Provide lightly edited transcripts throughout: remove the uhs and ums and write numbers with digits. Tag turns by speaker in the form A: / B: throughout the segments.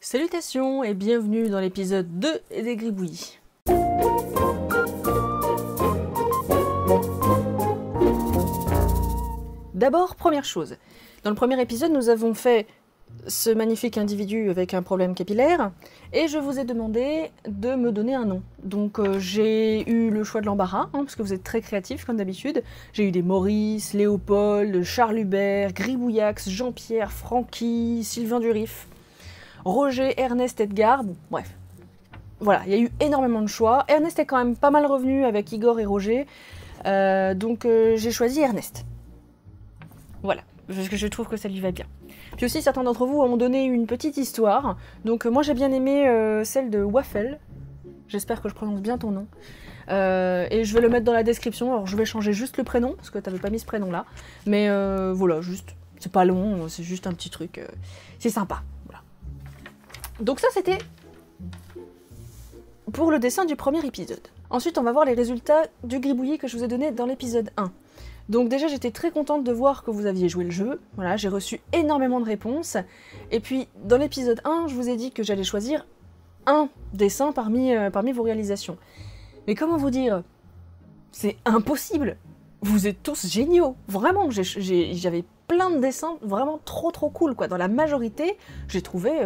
A: Salutations et bienvenue dans l'épisode 2 des Gribouillis. D'abord, première chose, dans le premier épisode nous avons fait ce magnifique individu avec un problème capillaire et je vous ai demandé de me donner un nom. Donc j'ai eu le choix de l'embarras, parce que vous êtes très créatifs comme d'habitude. J'ai eu des Maurice, Léopold, Charles Hubert, Gribouillax, Jean-Pierre, Francky, Sylvain Durif, Roger, Ernest, Edgar, bon, bref. Voilà, il y a eu énormément de choix. Ernest est quand même pas mal revenu avec Igor et Roger, donc j'ai choisi Ernest. Voilà, parce que je trouve que ça lui va bien. Puis aussi, certains d'entre vous ont donné une petite histoire. Donc moi j'ai bien aimé celle de Waffle. J'espère que je prononce bien ton nom. Et je vais le mettre dans la description. Alors je vais changer juste le prénom, parce que t'avais pas mis ce prénom là. Mais voilà, juste, c'est pas long, c'est juste un petit truc. C'est sympa. Voilà. Donc ça c'était pour le dessin du premier épisode. Ensuite on va voir les résultats du gribouillis que je vous ai donné dans l'épisode 1. Donc déjà j'étais très contente de voir que vous aviez joué le jeu, voilà, j'ai reçu énormément de réponses, et puis dans l'épisode 1, je vous ai dit que j'allais choisir un dessin parmi vos réalisations. Mais comment vous dire, c'est impossible. Vous êtes tous géniaux, vraiment, j'avais plein de dessins vraiment trop cool, quoi. Dans la majorité, j'ai trouvé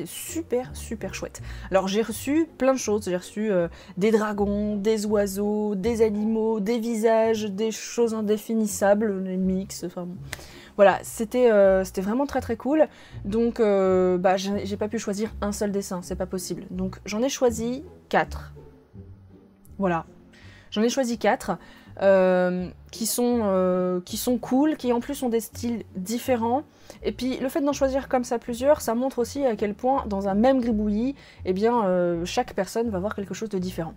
A: super chouette. Alors j'ai reçu plein de choses, j'ai reçu des dragons, des oiseaux, des animaux, des visages, des choses indéfinissables, des mix, enfin bon. Voilà, c'était vraiment très cool. Donc j'ai pas pu choisir un seul dessin, c'est pas possible. Donc j'en ai choisi 4. Voilà. J'en ai choisi 4 qui sont cool, qui en plus ont des styles différents. Et puis le fait d'en choisir comme ça plusieurs, ça montre aussi à quel point dans un même gribouillis, eh bien, chaque personne va voir quelque chose de différent.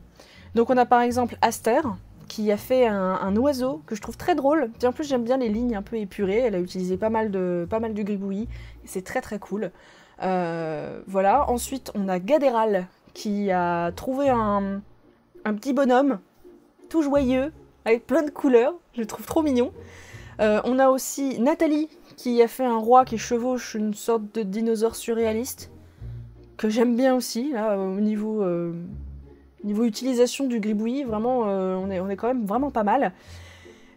A: Donc on a par exemple Aster, qui a fait un oiseau que je trouve très drôle. Et en plus j'aime bien les lignes un peu épurées, elle a utilisé pas mal du gribouillis, c'est très cool. Voilà, ensuite on a Gadéral, qui a trouvé un petit bonhomme, tout joyeux, avec plein de couleurs, je le trouve trop mignon. On a aussi Nathalie, qui a fait un roi qui chevauche une sorte de dinosaure surréaliste, que j'aime bien aussi, là, au niveau utilisation du gribouillis, vraiment, on est quand même vraiment pas mal.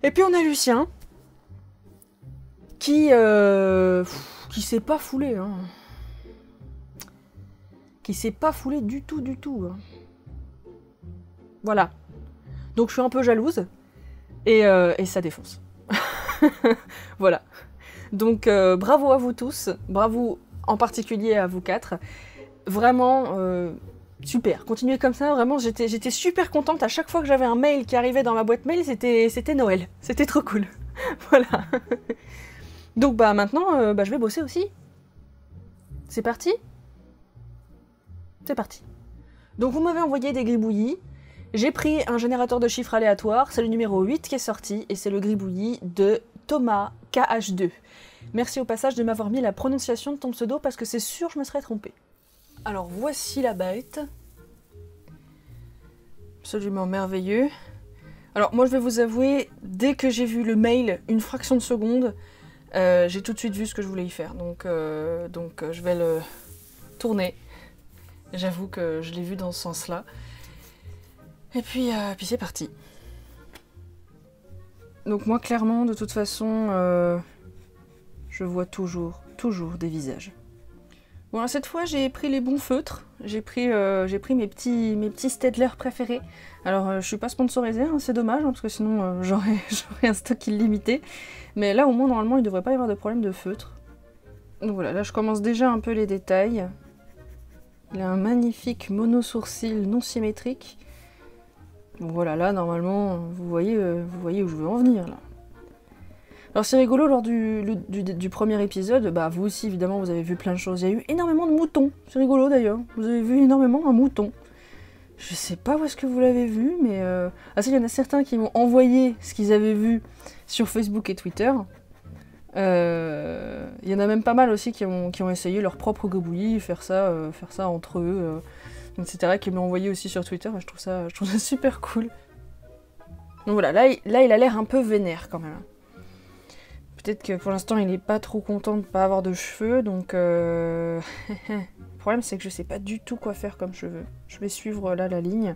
A: Et puis on a Lucien, qui s'est pas foulé, hein. Qui s'est pas foulé du tout, hein. Voilà. Donc je suis un peu jalouse, et ça défonce. Voilà. Donc bravo à vous tous, bravo en particulier à vous 4. Vraiment super, continuez comme ça, vraiment j'étais super contente à chaque fois que j'avais un mail qui arrivait dans ma boîte mail, c'était Noël, c'était trop cool. Voilà. Donc maintenant je vais bosser aussi. C'est parti ? C'est parti. Donc vous m'avez envoyé des gribouillis. J'ai pris un générateur de chiffres aléatoires, c'est le numéro 8 qui est sorti, et c'est le gribouillis de Thomas KH2. Merci au passage de m'avoir mis la prononciation de ton pseudo, parce que c'est sûr je me serais trompée. Alors voici la bête. Absolument merveilleux. Alors moi je vais vous avouer, dès que j'ai vu le mail, une fraction de seconde, j'ai tout de suite vu ce que je voulais y faire. Donc je vais le tourner. J'avoue que je l'ai vu dans ce sens-là. Et puis c'est parti. Donc moi clairement de toute façon je vois toujours des visages. Bon cette fois j'ai pris les bons feutres, j'ai pris mes petits Staedtler préférés. Alors je suis pas sponsorisée, hein, c'est dommage, hein, parce que sinon j'aurais un stock illimité. Mais là au moins normalement il devrait pas y avoir de problème de feutre. Donc voilà, là je commence déjà un peu les détails. Il a un magnifique mono-sourcil non symétrique. Voilà, là, normalement, vous voyez où je veux en venir, là. Alors, c'est rigolo, lors du premier épisode, vous aussi, évidemment, vous avez vu plein de choses. Il y a eu énormément de moutons. C'est rigolo, d'ailleurs. Vous avez vu énormément un mouton. Je sais pas où est-ce que vous l'avez vu, mais... il y en a certains qui m'ont envoyé ce qu'ils avaient vu sur Facebook et Twitter. Il y en a même pas mal aussi qui ont essayé leur propre gribouillis, faire ça entre eux... etc., qui m'ont envoyé aussi sur Twitter, et je trouve ça super cool. Donc voilà, là il a l'air un peu vénère quand même. Peut-être que pour l'instant il est pas trop content de pas avoir de cheveux, donc problème, c'est que je sais pas du tout quoi faire comme cheveux. Je vais suivre là la ligne.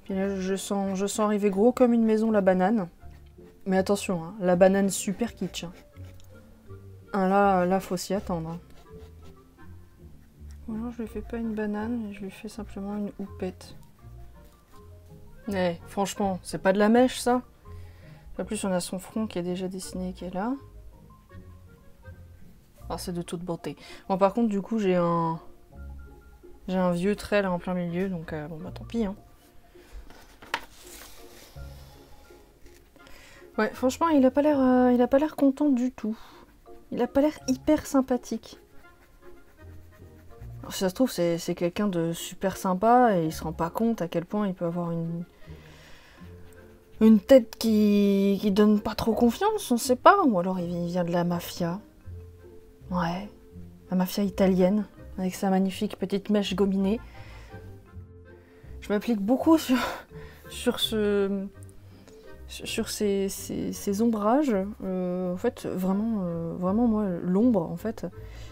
A: Puis là, je sens arriver gros comme une maison la banane. Mais attention, hein, la banane super kitsch. Hein. Ah, là, faut s'y attendre. Ou alors je lui fais pas une banane, je lui fais simplement une houppette. Eh, franchement, c'est pas de la mèche ça. En plus, on a son front qui est déjà dessiné, qui est là. Ah, c'est de toute beauté. Bon, par contre, du coup, j'ai un vieux trait là en plein milieu, donc bon, bah tant pis. Hein. Ouais, franchement, il a pas l'air content du tout. Il a pas l'air hyper sympathique. Alors, si ça se trouve, c'est quelqu'un de super sympa et il se rend pas compte à quel point il peut avoir une tête qui donne pas trop confiance, on sait pas. Ou alors il vient de la mafia. Ouais, la mafia italienne, avec sa magnifique petite mèche gominée. Je m'applique beaucoup sur ces ombrages. En fait, vraiment moi, l'ombre, en fait,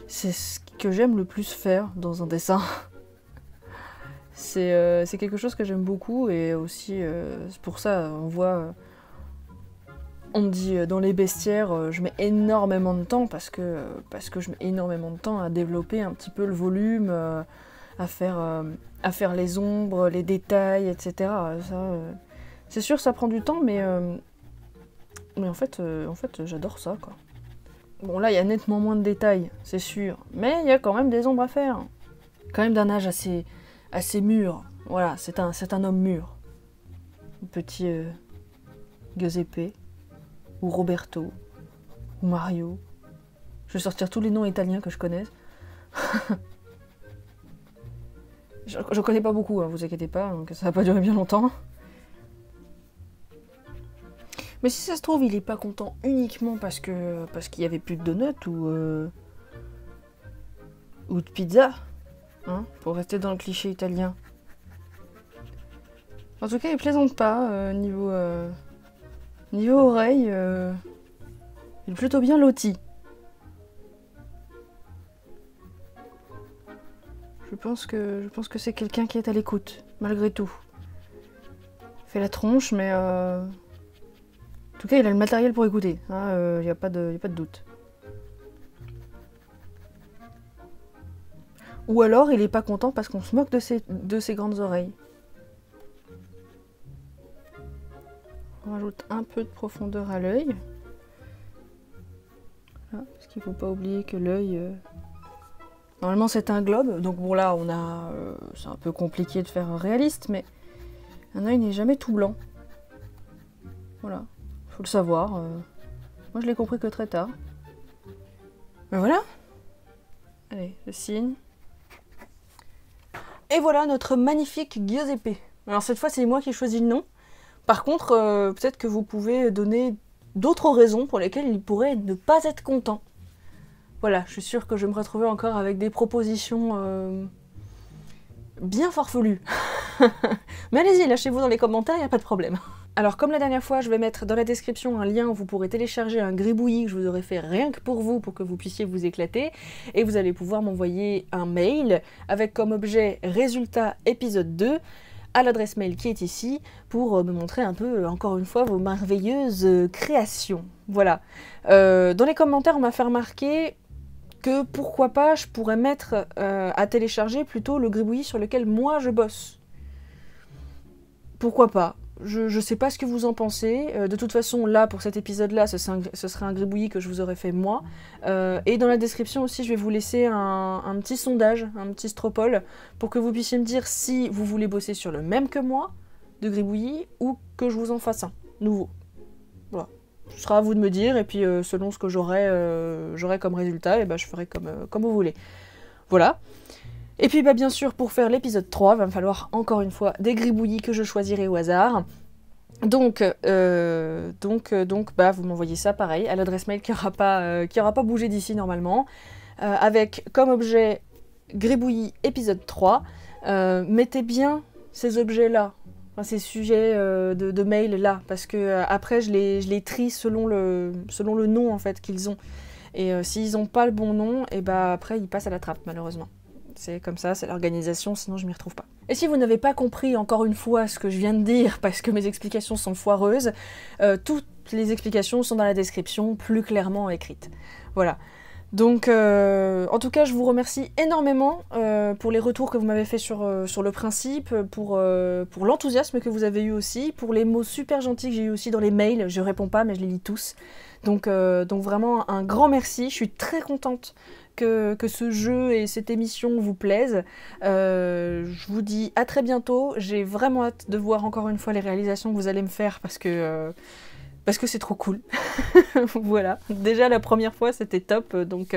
A: c'est ce que j'aime le plus faire dans un dessin. C'est quelque chose que j'aime beaucoup et aussi, c'est pour ça, on me dit dans les bestiaires, je mets énormément de temps parce que je mets énormément de temps à développer un petit peu le volume, à faire les ombres, les détails, etc. Ça, c'est sûr, ça prend du temps, mais en fait j'adore ça, quoi. Bon, là, il y a nettement moins de détails, c'est sûr, mais il y a quand même des ombres à faire. Quand même d'un âge assez mûr. Voilà, c'est un homme mûr. Petit Giuseppe, ou Roberto, ou Mario. Je vais sortir tous les noms italiens que je connais. Je connais pas beaucoup, hein, vous inquiétez pas, donc ça va pas durer bien longtemps. Mais si ça se trouve, il est pas content uniquement parce qu'il y avait plus de donuts ou de pizza, hein, pour rester dans le cliché italien. En tout cas, il plaisante pas niveau oreille. Il est plutôt bien loti. Je pense que c'est quelqu'un qui est à l'écoute, malgré tout. Il fait la tronche, mais en tout cas, il a le matériel pour écouter. Il n'y a pas de doute. Ou alors, il est pas content parce qu'on se moque de ses grandes oreilles. On rajoute un peu de profondeur à l'œil. Parce qu'il ne faut pas oublier que l'œil... Normalement, c'est un globe. Donc bon, là, c'est un peu compliqué de faire réaliste, mais un œil n'est jamais tout blanc. Voilà. Faut le savoir. Moi, je l'ai compris que très tard. Ben voilà. Allez, je signe. Et voilà notre magnifique Giuseppe. Alors cette fois, c'est moi qui ai choisi le nom. Par contre, peut-être que vous pouvez donner d'autres raisons pour lesquelles il pourrait ne pas être content. Voilà, je suis sûre que je vais me retrouver encore avec des propositions bien farfelues. Mais allez-y, lâchez-vous dans les commentaires, il n'y a pas de problème. Alors comme la dernière fois, je vais mettre dans la description un lien où vous pourrez télécharger un gribouillis que je vous aurais fait rien que pour vous que vous puissiez vous éclater. Et vous allez pouvoir m'envoyer un mail avec comme objet résultat épisode 2 à l'adresse mail qui est ici pour me montrer un peu, encore une fois, vos merveilleuses créations. Voilà. Dans les commentaires, on m'a fait remarquer que pourquoi pas je pourrais mettre à télécharger plutôt le gribouillis sur lequel moi je bosse. Pourquoi pas? Je sais pas ce que vous en pensez. De toute façon, là, pour cet épisode-là, ce serait un gribouillis que je vous aurais fait moi. Et dans la description aussi, je vais vous laisser un petit sondage, un petit stropole, pour que vous puissiez me dire si vous voulez bosser sur le même que moi, de gribouillis, ou que je vous en fasse un nouveau. Voilà. Ce sera à vous de me dire, et puis selon ce que j'aurai comme résultat, et ben, je ferai comme vous voulez. Voilà. Et puis bah, bien sûr, pour faire l'épisode 3, il va me falloir encore une fois des gribouillis que je choisirai au hasard. Donc bah, vous m'envoyez ça pareil, à l'adresse mail qui aura pas bougé d'ici normalement, avec comme objet gribouillis épisode 3. Mettez bien ces objets-là, enfin, ces sujets de mail là, parce que après je les trie selon le nom en fait qu'ils ont. Et s'ils n'ont pas le bon nom, et bah après ils passent à la trappe malheureusement. C'est comme ça, c'est l'organisation, sinon je m'y retrouve pas. Et si vous n'avez pas compris encore une fois ce que je viens de dire, parce que mes explications sont foireuses, toutes les explications sont dans la description, plus clairement écrites. Voilà. Donc, en tout cas, je vous remercie énormément pour les retours que vous m'avez fait sur le principe, pour l'enthousiasme que vous avez eu aussi, pour les mots super gentils que j'ai eu aussi dans les mails. Je réponds pas, mais je les lis tous. Donc vraiment, un grand merci. Je suis très contente que ce jeu et cette émission vous plaisent. Je vous dis à très bientôt. J'ai vraiment hâte de voir encore une fois les réalisations que vous allez me faire parce que c'est trop cool. Voilà. Déjà la première fois c'était top, donc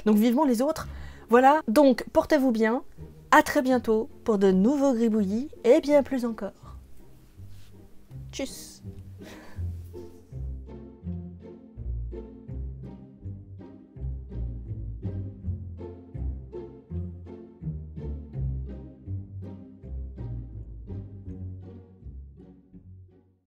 A: vivement les autres. Voilà, donc portez-vous bien, à très bientôt pour de nouveaux gribouillis et bien plus encore. Tchuss.